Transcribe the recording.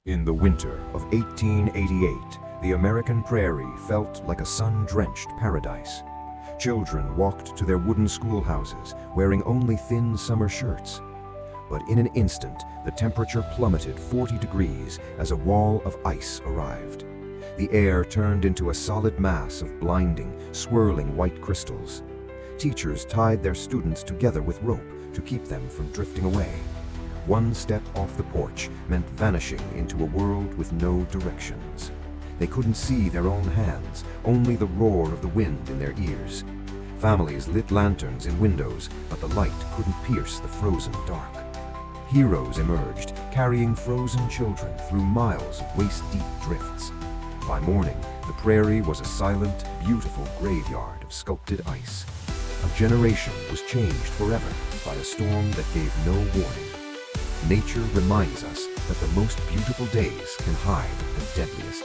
In the winter of 1888, the American prairie felt like a sun-drenched paradise. Children walked to their wooden schoolhouses, wearing only thin summer shirts. But in an instant, the temperature plummeted 40 degrees as a wall of ice arrived. The air turned into a solid mass of blinding, swirling white crystals. Teachers tied their students together with rope to keep them from drifting away. One step off the porch meant vanishing into a world with no directions. They couldn't see their own hands, only the roar of the wind in their ears. Families lit lanterns in windows, but the light couldn't pierce the frozen dark. Heroes emerged, carrying frozen children through miles of waist-deep drifts. By morning, the prairie was a silent, beautiful graveyard of sculpted ice. A generation was changed forever by a storm that gave no warning. Nature reminds us that the most beautiful days can hide the deadliest